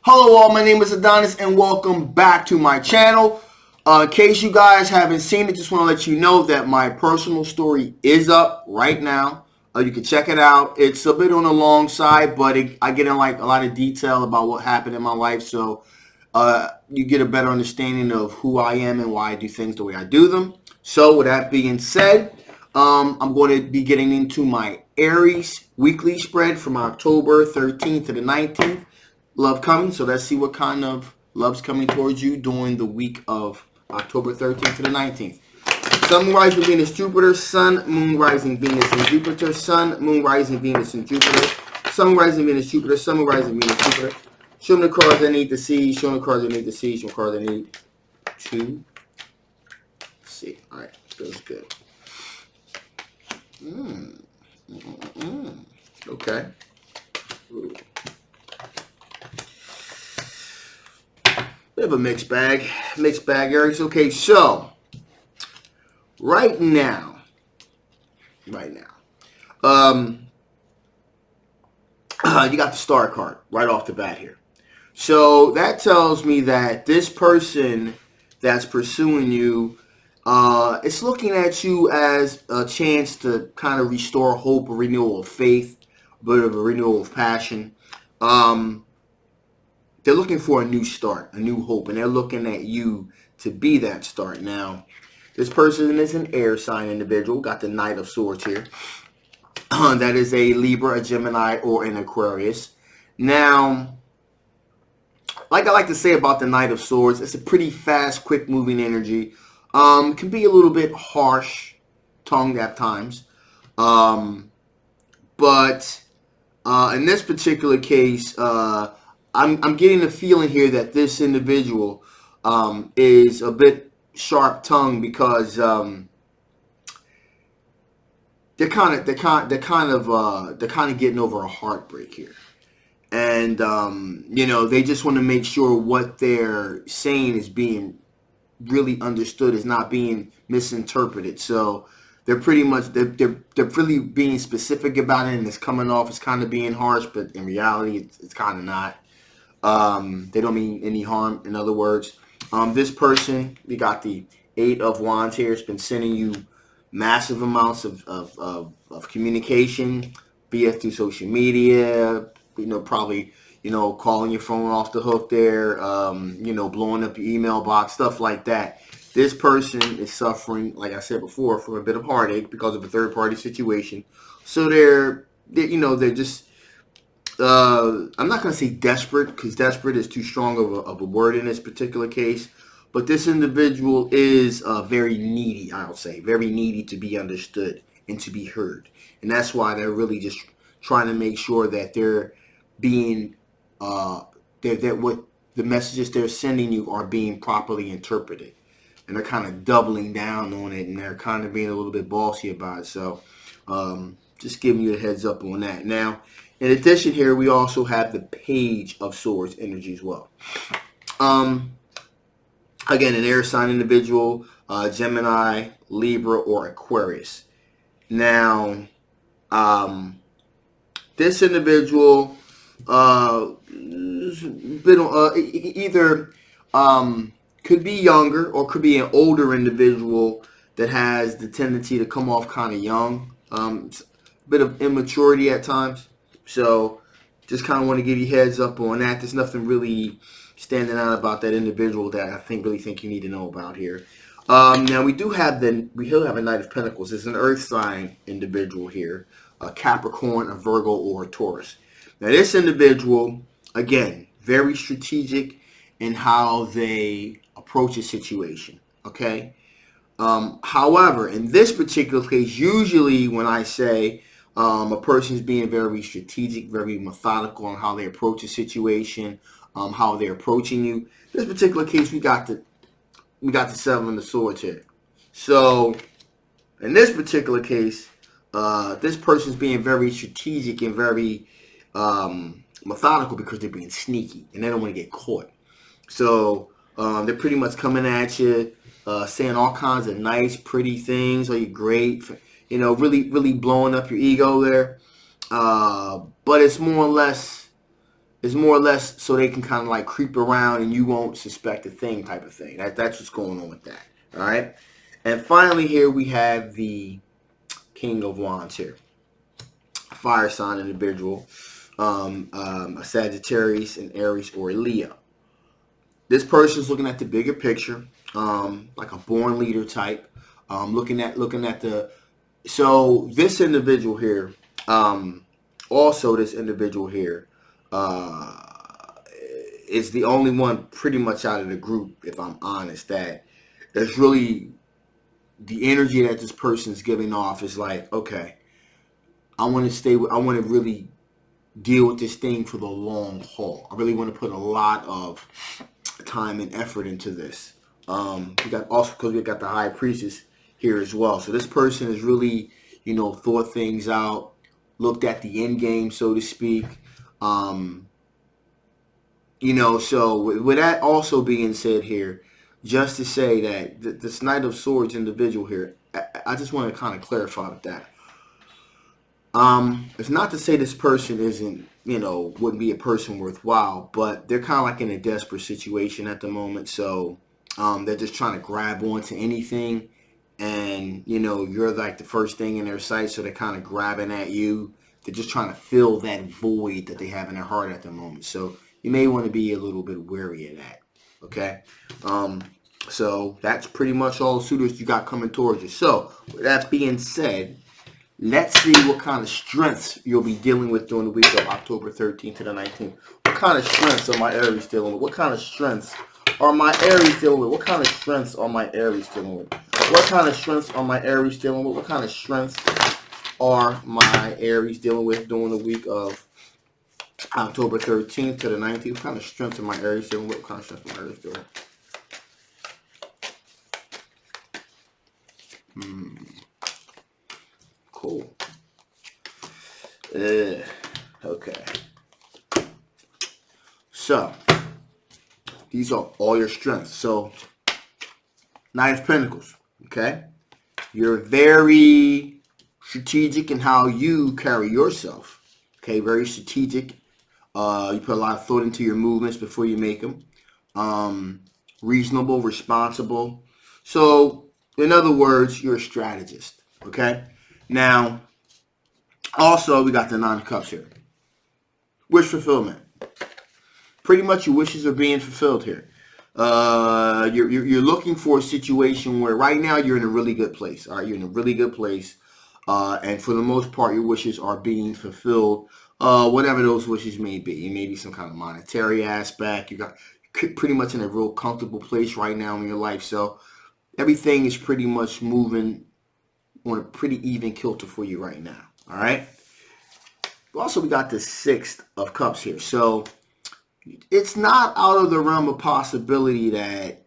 Hello all, my name is Adonis and welcome back to my channel. In case you guys haven't seen it, just want to let you know that my personal story is up right now. You can check it out. It's a bit on the long side, but I get in like a lot of detail about what happened in my life, so you get a better understanding of who I am and why I do things the way I do them. So with that being said, I'm going to be getting into my Aries weekly spread from October 13th to the 19th. Love coming, so let's see what kind of love's coming towards you during the week of October 13th to the 19th. Sun, Moon, Rising, Venus, Jupiter. Sun, Moon, Rising, Venus, and Jupiter. Sun, Moon, Rising, Venus, and Jupiter. Sun, Moon, Rising, Venus, Jupiter. Sun, Moon, Rising, Venus, Jupiter. Show me the cards I need to see. Show me the cards I need to see. Show me the cards I need to see. All right, feels good. Okay. Ooh. Bit of a mixed bag, Aries. Okay, so right now, you got the Star card right off the bat here. So that tells me that this person that's pursuing you, it's looking at you as a chance to kind of restore hope, a renewal of faith, a bit of a renewal of passion. They're looking for a new start, a new hope, and they're looking at you to be that start. Now, this person is an air sign individual, got the Knight of Swords here. That is a Libra, a Gemini, or an Aquarius. Now, like I like to say about the Knight of Swords, it's a pretty fast, quick-moving energy. Can be a little bit harsh-tongued at times. But in this particular case, I'm getting the feeling here that this individual is a bit sharp-tongued because they're kind of getting over a heartbreak here, and they just want to make sure what they're saying is being really understood, is not being misinterpreted. So they're pretty much they're really being specific about it, and it's coming off as kind of being harsh, but in reality, it's kind of not. They don't mean any harm. In other words, this person, we got the 8 of Wands here. It's been sending you massive amounts of communication, be it through social media, probably, calling your phone off the hook there, blowing up your email box, stuff like that. This person is suffering, like I said before, from a bit of heartache because of a third-party situation. So they're just, I'm not going to say desperate, because desperate is too strong of a word in this particular case. But this individual is very needy, I would say. Very needy to be understood and to be heard. And that's why they're really just trying to make sure that they're being, that what the messages they're sending you are being properly interpreted. And they're kind of doubling down on it, and they're kind of being a little bit bossy about it. So just giving you a heads up on that. Now, in addition here, we also have the Page of Swords energy as well. Again, an air sign individual, Gemini, Libra, or Aquarius. Now, this individual either could be younger or could be an older individual that has the tendency to come off kind of young. A bit of immaturity at times. So just kind of want to give you heads up on that. There's nothing really standing out about that individual that I really think you need to know about here. Now we do have a Knight of Pentacles. It's an earth sign individual here, a Capricorn, a Virgo, or a Taurus. Now this individual, again, very strategic in how they approach a situation. Okay. However, in this particular case, usually when I say a person's being very strategic, very methodical on how they approach a situation, how they're approaching you. This particular case, we got the 7 of Swords here. So, in this particular case, this person's being very strategic and very methodical because they're being sneaky and they don't want to get caught. So, they're pretty much coming at you, saying all kinds of nice, pretty things. Are you great? Really, really blowing up your ego there. But it's more or less It's more or less so they can kind of like creep around and you won't suspect a thing type of thing. That's what's going on with that. All right. And finally here we have the King of Wands here. Fire sign individual. A Sagittarius, an Aries, or a Leo. This person's looking at the bigger picture, like a born leader type. Looking at the. So this individual here, also this individual here, is the only one pretty much out of the group, if I'm honest, that there's really the energy that this person's giving off is like, okay, I want to really deal with this thing for the long haul. I really want to put a lot of time and effort into this. We got also because we got the High Priestess here as well. So this person has really, thought things out, looked at the end game, so to speak. So with that also being said here, just to say that this Knight of Swords individual here, I just want to kind of clarify with that. It's not to say this person isn't, wouldn't be a person worthwhile, but they're kind of like in a desperate situation at the moment. So they're just trying to grab onto anything. And, you're like the first thing in their sight. So they're kind of grabbing at you. They're just trying to fill that void that they have in their heart at the moment. So you may want to be a little bit wary of that. Okay. So that's pretty much all the suitors you got coming towards you. So with that being said, let's see what kind of strengths you'll be dealing with during the week of October 13th to the 19th. What kind of strengths are my Aries dealing with? What kind of strengths are my Aries dealing with? What kind of strengths are my Aries dealing with? What kind of strengths are my Aries dealing with? What kind of strengths are my Aries dealing with during the week of October 13th to the 19th? What kind of strengths are my Aries dealing with? What kind of strengths are my Aries dealing with? Cool. Okay. So, these are all your strengths. So, Knight of Pentacles. Okay. You're very strategic in how you carry yourself. Okay. Very strategic. You put a lot of thought into your movements before you make them. Reasonable, responsible. So, in other words, you're a strategist. Okay. Now, also, we got the Nine of Cups here. Wish fulfillment. Pretty much your wishes are being fulfilled here. You're looking for a situation where right now you're in a really good place. All right, you're in a really good place. And for the most part, your wishes are being fulfilled. Whatever those wishes may be. It may be some kind of monetary aspect. You're pretty much in a real comfortable place right now in your life. So everything is pretty much moving on a pretty even kilter for you right now. All right. Also, we got the Six of Cups here. So it's not out of the realm of possibility that,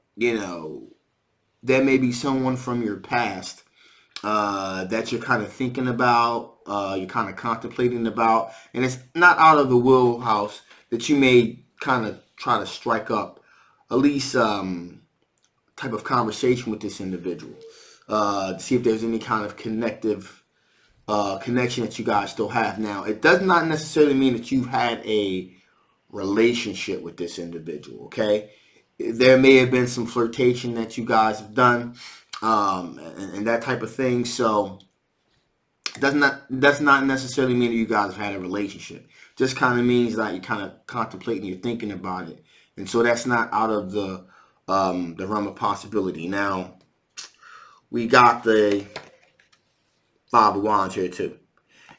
there may be someone from your past that you're kind of thinking about, you're kind of contemplating about. And it's not out of the wheelhouse that you may kind of try to strike up at least type of conversation with this individual. To see if there's any kind of connective connection that you guys still have. Now, it does not necessarily mean that you've had a relationship with this individual, okay? There may have been some flirtation that you guys have done, and that type of thing. So, does not necessarily mean that you guys have had a relationship. Just kind of means that you're kind of contemplating, you're thinking about it, and so that's not out of the realm of possibility. Now, we got the Five of Wands here too.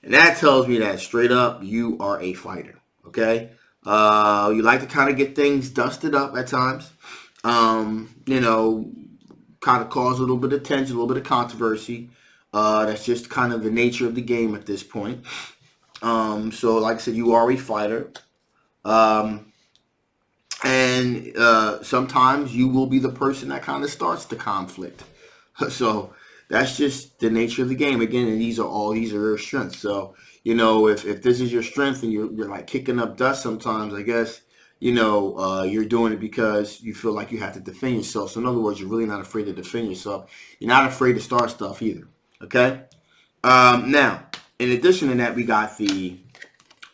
And that tells me that straight up, you are a fighter. Okay? You like to kind of get things dusted up at times. Kind of cause a little bit of tension, a little bit of controversy. That's just kind of the nature of the game at this point. So like I said, you are a fighter. And sometimes you will be the person that kind of starts the conflict. So that's just the nature of the game. Again, and these are your strengths. So, if this is your strength and you're like kicking up dust sometimes, I guess, you're doing it because you feel like you have to defend yourself. So in other words, you're really not afraid to defend yourself. You're not afraid to start stuff either. Okay? Now, in addition to that, we got the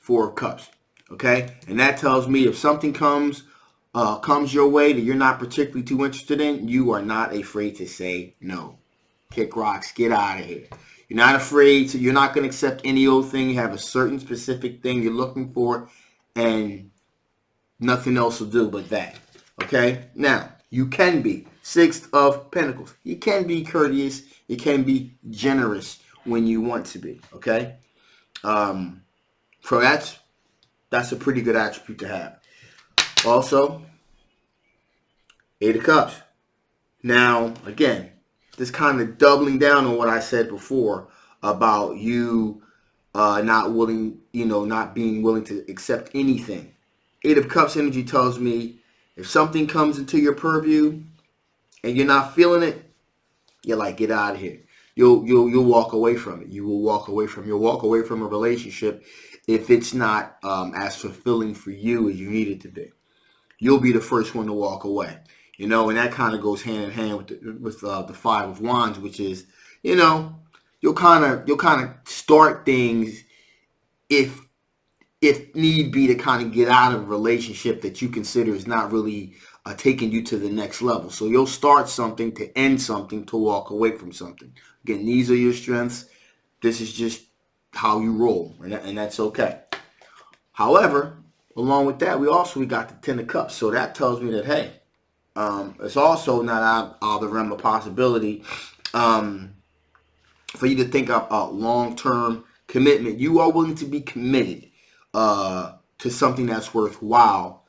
Four of Cups. Okay, and that tells me if something comes your way that you're not particularly too interested in, you are not afraid to say no. Kick rocks, get out of here. You're not afraid to. You're not going to accept any old thing. You have a certain specific thing you're looking for, and nothing else will do but that. Okay? Now, you can be. Six of Pentacles. You can be courteous. You can be generous when you want to be. Okay? So that's a pretty good attribute to have. Also, Eight of Cups. Now, again, this kind of doubling down on what I said before about you not being willing to accept anything. Eight of Cups energy tells me if something comes into your purview and you're not feeling it, you're like, get out of here. You'll walk away from it. You'll walk away from a relationship if it's not as fulfilling for you as you need it to be. You'll be the first one to walk away. And that kind of goes hand in hand with the Five of Wands, which is, you'll kind of start things if need be to kind of get out of a relationship that you consider is not really taking you to the next level. So you'll start something to end something to walk away from something. Again, these are your strengths. This is just how you roll, and that's okay. However, along with that, we got the Ten of Cups. So that tells me that, hey, it's also not out of the realm of possibility for you to think about long-term commitment. You are willing to be committed to something that's worthwhile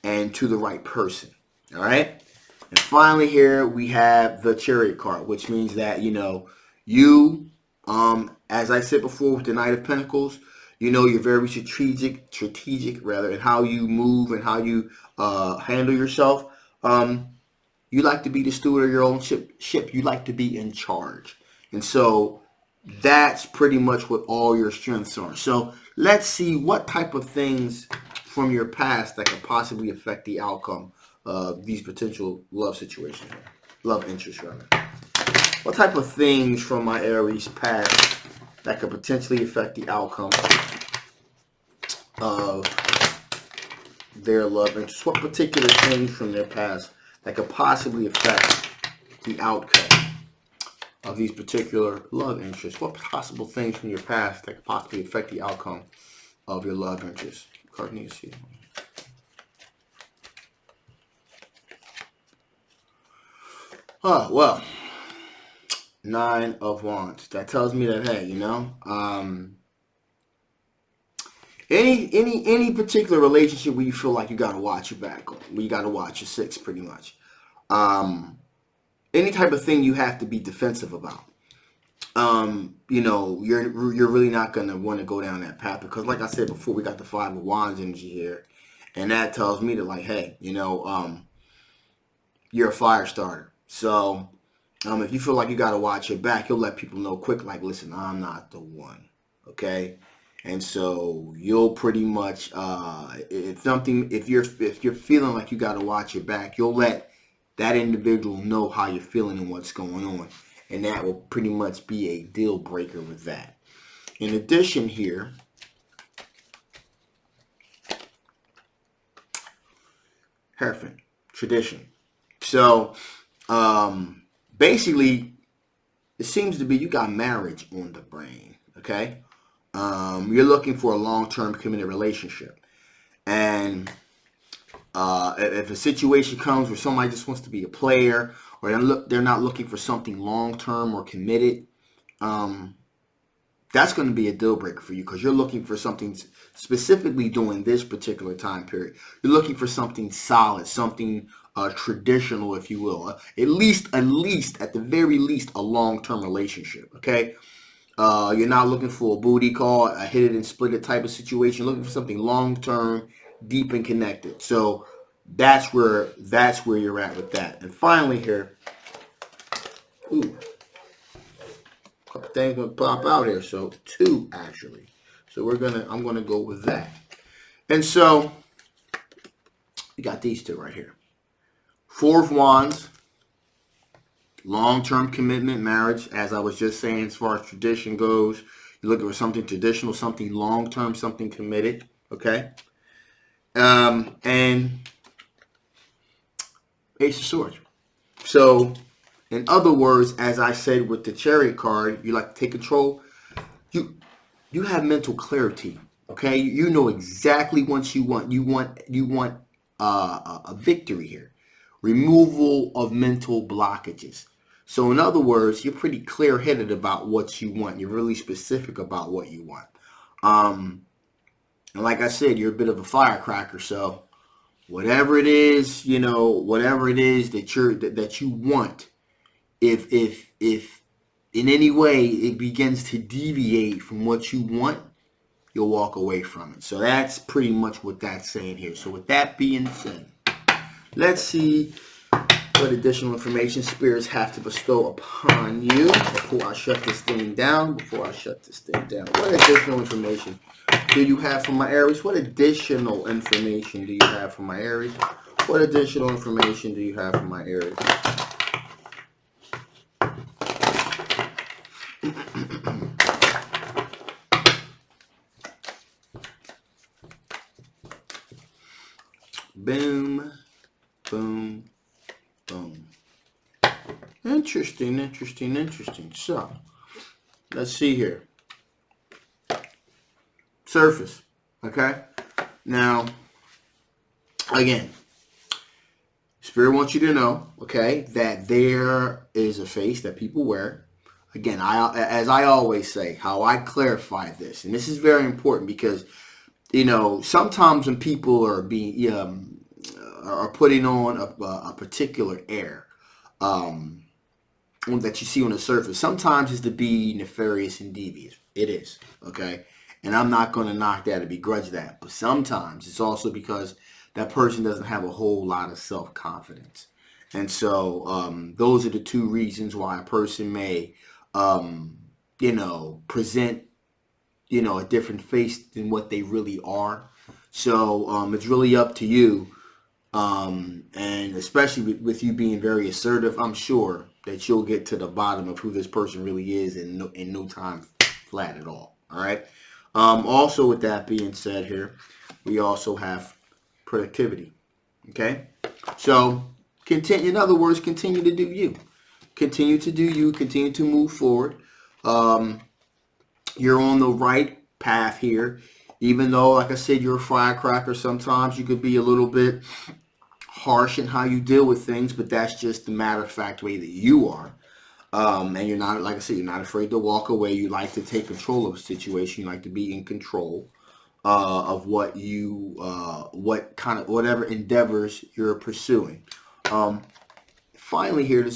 and to the right person. All right. And finally, here we have the Chariot card, which means that you, as I said before with the Knight of Pentacles, you're very strategic in how you move and how you handle yourself. You like to be the steward of your own ship. You like to be in charge. And so that's pretty much what all your strengths are. So let's see what type of things from your past that could possibly affect the outcome of these potential love situations. Love interests, rather. What type of things from my Aries past that could potentially affect the outcome of their love interest? What particular things from their past that could possibly affect the outcome of these particular love interests? What possible things from your past that could possibly affect the outcome of your love interests? Card needs to see. Oh, well, Nine of Wands. That tells me that, hey, any particular relationship where you feel like you got to watch your back on, where you got to watch your six, pretty much. Any type of thing you have to be defensive about. You're really not going to want to go down that path because, like I said before, we got the Five of Wands energy here, and that tells me that, like, hey, you're a fire starter. So, if you feel like you got to watch your back, you'll let people know quick, like, listen, I'm not the one, okay? And so you'll pretty much, if you're feeling like you got to watch your back, you'll let that individual know how you're feeling and what's going on. And that will pretty much be a deal breaker with that. In addition here, Hierophant, tradition. So, basically, it seems to be you got marriage on the brain, okay? You're looking for a long-term committed relationship. And if a situation comes where somebody just wants to be a player or they're not looking for something long-term or committed, that's going to be a deal breaker for you because you're looking for something specifically during this particular time period. You're looking for something solid, something traditional, if you will. At least, at the very least, a long-term relationship, okay? You're not looking for a booty call, a hit it and split it type of situation. You're looking for something long-term, deep and connected. So that's where you're at with that. And finally here, ooh, a couple things gonna pop out here. So two actually. So I'm gonna go with that. And so we got these two right here. Four of Wands. Long-term commitment, marriage, as I was just saying, as far as tradition goes. You're looking for something traditional, something long-term, something committed, okay? And Ace of Swords. So, in other words, as I said with the Chariot card, you like to take control. You have mental clarity. Okay, you know exactly what you want. You want a victory here. Removal of mental blockages. So, in other words, you're pretty clear-headed about what you want. You're really specific about what you want. And like I said, you're a bit of a firecracker. So, whatever it is, whatever it is that you want, if in any way it begins to deviate from what you want, you'll walk away from it. So that's pretty much what that's saying here. So with that being said, let's see what additional information spirits have to bestow upon you before I shut this thing down. What additional information do you have for my Aries? What additional information do you have for my Aries? What additional information do you have for my Aries? Boom, boom, boom. Interesting. So, let's see here. Surface. Okay? Now, again, Spirit wants you to know, okay, that there is a face that people wear. Again, as I always say, how I clarify this, and this is very important because, sometimes when people are are putting on a particular air that you see on the surface, sometimes it's to be nefarious and devious. It is, okay? And I'm not going to knock that or begrudge that. But sometimes it's also because that person doesn't have a whole lot of self-confidence. And so those are the two reasons why a person may, present, a different face than what they really are. So it's really up to you. And especially with you being very assertive, I'm sure that you'll get to the bottom of who this person really is in no time flat at all. All right. Also, with that being said here, we also have productivity. Okay. So in other words, continue to do you. Continue to do you. Continue to move forward. You're on the right path here. Even though, like I said, you're a firecracker, sometimes you could be a little bit harsh in how you deal with things, but that's just the matter of fact way that you are. And you're not, like I said, you're not afraid to walk away. You like to take control of a situation. You like to be in control of what whatever endeavors you're pursuing. Finally here,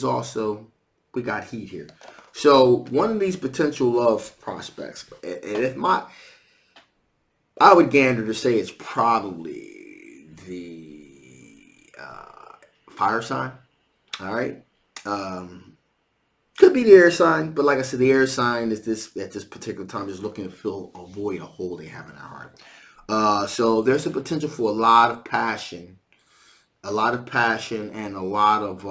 we got heat here. So one of these potential love prospects, and I would gander to say it's probably the fire sign. All right. Could be the air sign, but like I said, the air sign is at this particular time is looking to fill a void, a hole they have in their heart. So there's a potential for a lot of passion, and a lot of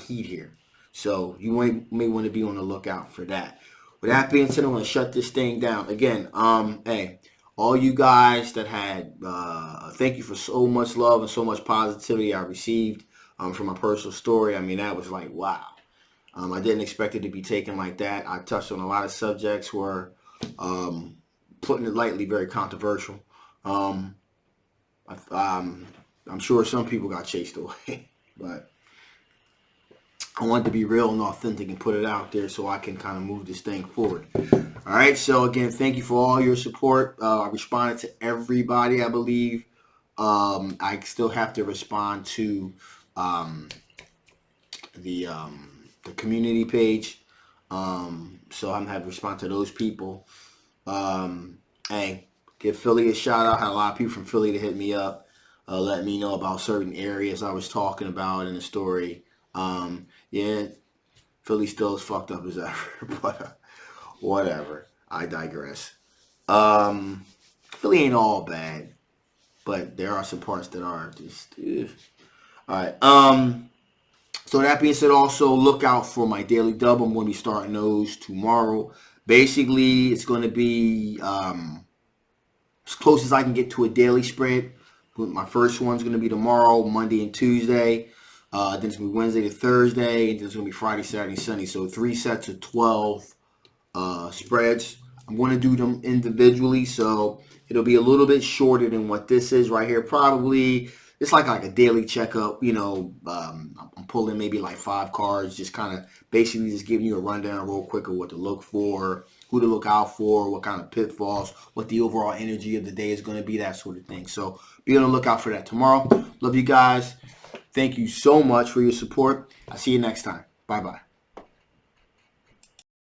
heat here. So you may want to be on the lookout for that. With that being said, I'm going to shut this thing down again. Hey, all you guys that had, thank you for so much love and so much positivity I received from my personal story. I mean, that was like, wow. I didn't expect it to be taken like that. I touched on a lot of subjects where, putting it lightly, very controversial. I'm sure some people got chased away, but I wanted to be real and authentic and put it out there so I can kind of move this thing forward. All right. So again, thank you for all your support. I responded to everybody, I believe. I still have to respond to the community page. So I'm going to have to respond to those people. Hey, give Philly a shout out. Had a lot of people from Philly to hit me up, let me know about certain areas I was talking about in the story. Yeah, Philly still as fucked up as ever, but whatever. I digress. Philly ain't all bad, but there are some parts that are just. All right. So that being said, also look out for my daily dub. I'm going to be starting those tomorrow. Basically, it's going to be as close as I can get to a daily spread My first one's going to be tomorrow, Monday and Tuesday. Then it's going to be Wednesday to Thursday, and then it's going to be Friday, Saturday, Sunday. So 3 sets of 12 spreads. I'm going to do them individually, so it'll be a little bit shorter than what this is right here. Probably it's like a daily checkup. I'm pulling maybe like 5 cards, just kind of basically just giving you a rundown real quick of what to look for, who to look out for, what kind of pitfalls, what the overall energy of the day is going to be, that sort of thing. So be on the lookout for that tomorrow. Love you guys. Thank you so much for your support. I'll see you next time. Bye-bye.